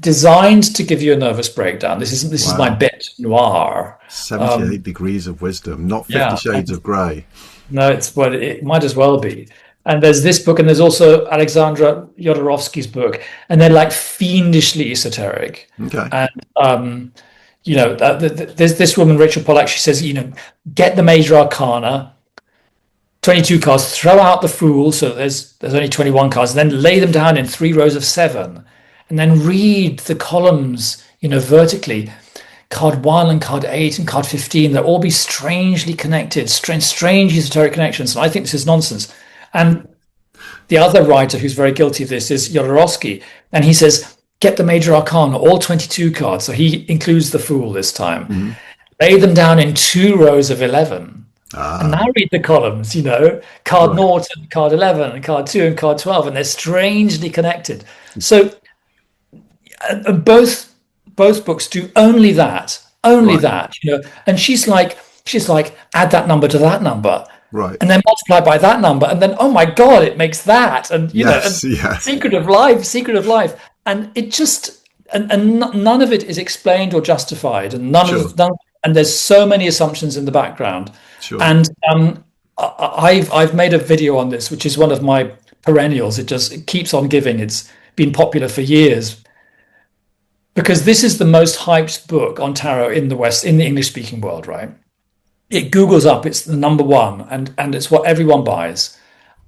designed to give you a nervous breakdown. This is my Wow. bête noire. 78 degrees of wisdom, not 50 Yeah, shades of grey. no, it's well, it might as well be. And there's this book, and there's also Alexandra Jodorowsky's book, and they're like fiendishly esoteric. Okay. And there's this woman, Rachel Pollack. She says, get the major arcana, 22 cards, throw out the fool, so there's only 21 cards, and then lay them down in 3 rows of 7, and then read the columns, vertically. Card 1 and card 8 and card 15, they'll all be strangely connected, strange esoteric connections. And I think this is nonsense. And the other writer who's very guilty of this is Jodorowsky. And he says, get the major arcana, all 22 cards. So he includes the fool this time. Hmm. Lay them down in 2 rows of 11. And Ah, now read the columns, card right. 0 and card 11 and card 2 and card 12. And they're strangely connected. So both books do only Right. that, and she's like, add that number to that number, Right. and then multiply by that number, and then, oh my God, it makes that, and Yes. Yeah. secret of life, and it just, and none of it is explained or justified, and Sure. and there's so many assumptions in the background, Sure. and I've made a video on this, which is one of my perennials. It keeps on giving. It's been popular for years, because this is the most hyped book on tarot in the West, in the English speaking world, right? It Googles up, it's the number one, and it's what everyone buys.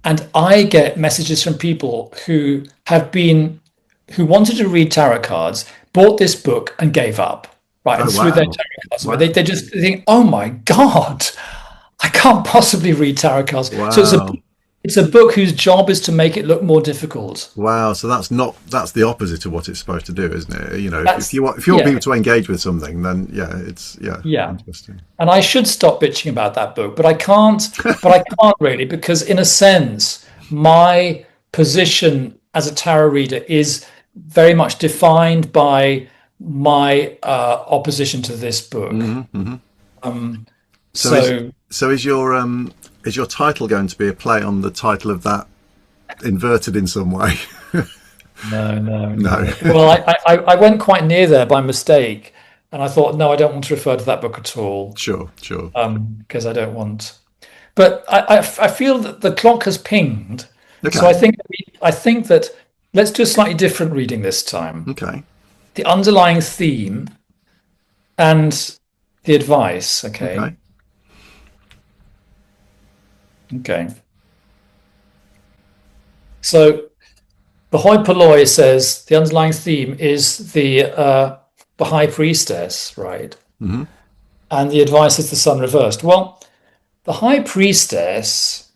And I get messages from people who wanted to read tarot cards, bought this book and gave up, right? Oh, And threw their wow. tarot cards away. They Wow. just think, oh my God, I can't possibly read tarot cards. So Wow. it's a book whose job is to make it look more difficult. Wow. So that's the opposite of what it's supposed to do, isn't it? If That's, you want yeah, people to engage with something, then yeah, yeah. interesting. And I should stop bitching about that book, but I can't. But I can't really, because in a sense, my position as a tarot reader is very much defined by my opposition to this book. Hmm. Hmm. Um, So is so so is your title going to be a play on the title of that, inverted in some way? no, no, No. no. Well, I went quite near there by mistake, and I thought, no, I don't want to refer to that book at all, Sure. Sure. because I don't want. But I feel that the clock has pinged, so I Okay. think I think that let's do a slightly different reading this time. Okay. The underlying theme and the advice. Okay, Okay. okay. So the hoi polloi says the underlying theme is the high priestess, right? Hmm. And the advice is the sun reversed. Well, the high priestess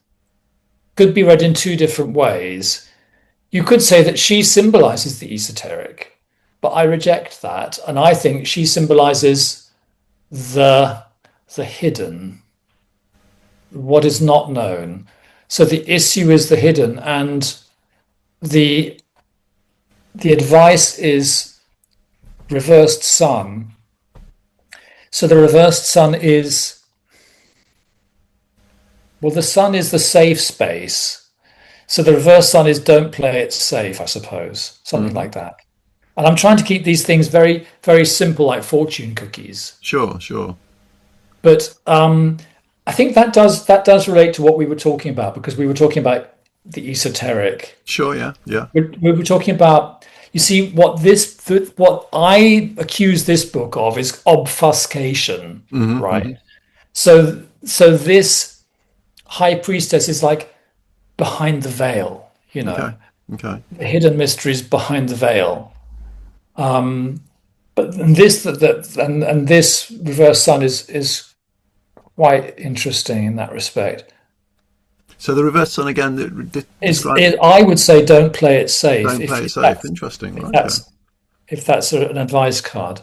could be read in two different ways. You could say that she symbolizes the esoteric, but I reject that, and I think she symbolizes the the hidden, what is not known. So the issue is the hidden, and the the advice is reversed sun. So the reversed sun is, well, the sun is the safe space. So the reversed sun is don't play it safe, I suppose, something Hmm. like that. And I'm trying to keep these things very, very simple, like fortune cookies. Sure. Sure. But I think that does relate to what we were talking about, because we were talking about the esoteric. Sure. Yeah. Yeah. We were talking about, you see, what I accuse this book of is obfuscation, Hmm. Hmm. right? So this high priestess is like behind the veil, Okay. Okay. the hidden mysteries behind the veil. Um, but this reverse sun is quite interesting in that respect. So the reverse sun again describe. I would say don't play it safe Don't play it if safe. that's Interesting. if Okay. that's if that's an advice card.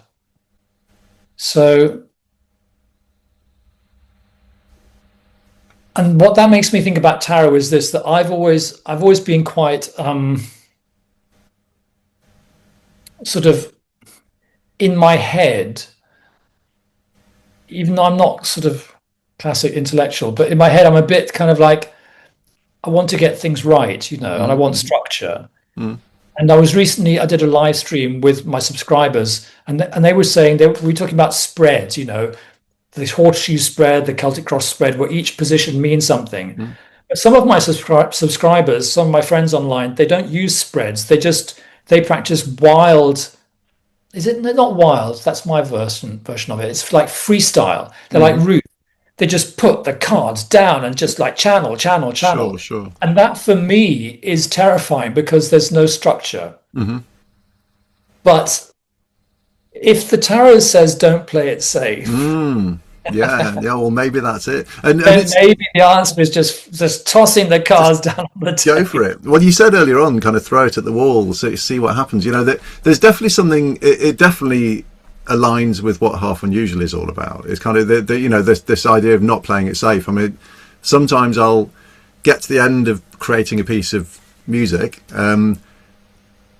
So, and what that makes me think about tarot is this: that I've always been quite sort of in my head, even though I'm not sort of classic intellectual, but in my head I'm a bit kind of like, I want to get things right, and I Mm, want mhm, structure. mm. And I did a live stream with my subscribers, and they were saying we were talking about spreads, the horseshoe spread, the Celtic cross spread, where each position means something. Mm. But some of my subscribers, some of my friends online, they don't use spreads. They practice wild. Is it not wild? That's my version of it. It's like freestyle. They're like Mm. Ruth. They just put the cards down and just like channel, channel, channel. Sure, sure. And that for me is terrifying because there's no structure. Hmm. But if the tarot says don't play it safe, Mm. Yeah, yeah. Well, maybe that's it. And then it's maybe the answer is just tossing the cards down on the go table. for it. Well, you said earlier on, kind of throw it at the wall, see what happens. That there's definitely something. It definitely aligns with what Half Unusual is all about. It's kind of this idea of not playing it safe. I mean, sometimes I'll get to the end of creating a piece of music.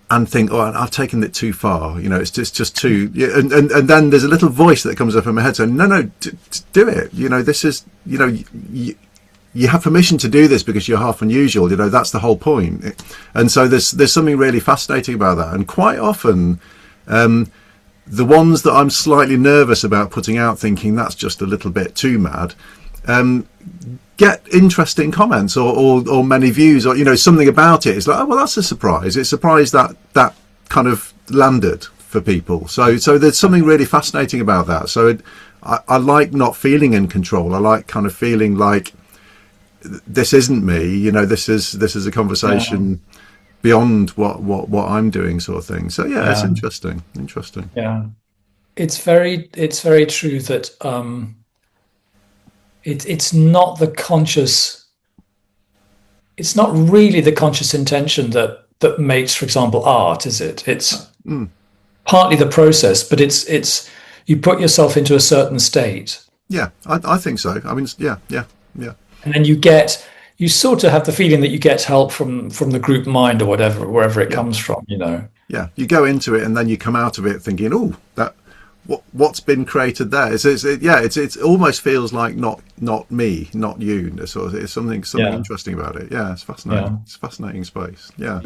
And think, oh, I've taken it too far. It's just too. Yeah, and then there's a little voice that comes up in my head saying, no, do it. This is, you have permission to do this because you're Half Unusual. That's the whole point. And so there's something really fascinating about that. And quite often, the ones that I'm slightly nervous about putting out, thinking that's just a little bit too mad, get interesting comments or many views, or something about it. It's like, oh well, that's a surprise. It's a surprise that kind of landed for people. So there's something really fascinating about that. So I like not feeling in control. I like kind of feeling like this isn't me. This is a conversation beyond what I'm doing, sort of thing. So yeah, it's Yeah, interesting. yeah. It's very true that it's not the conscious. It's not really the conscious intention that makes, for example, art, is it? It's Mm. partly the process, but it's you put yourself into a certain state, Yeah, I think so. I mean, yeah. and then you sort of have the feeling that you get help from the group mind or whatever, wherever it Yeah. comes from, Yeah, you go into it and then you come out of it thinking, "Oh, that what's been created there?" It almost feels like not me, not you. It's something Yeah, interesting about it. Yeah, it's fascinating. yeah. It's a fascinating space. Yeah.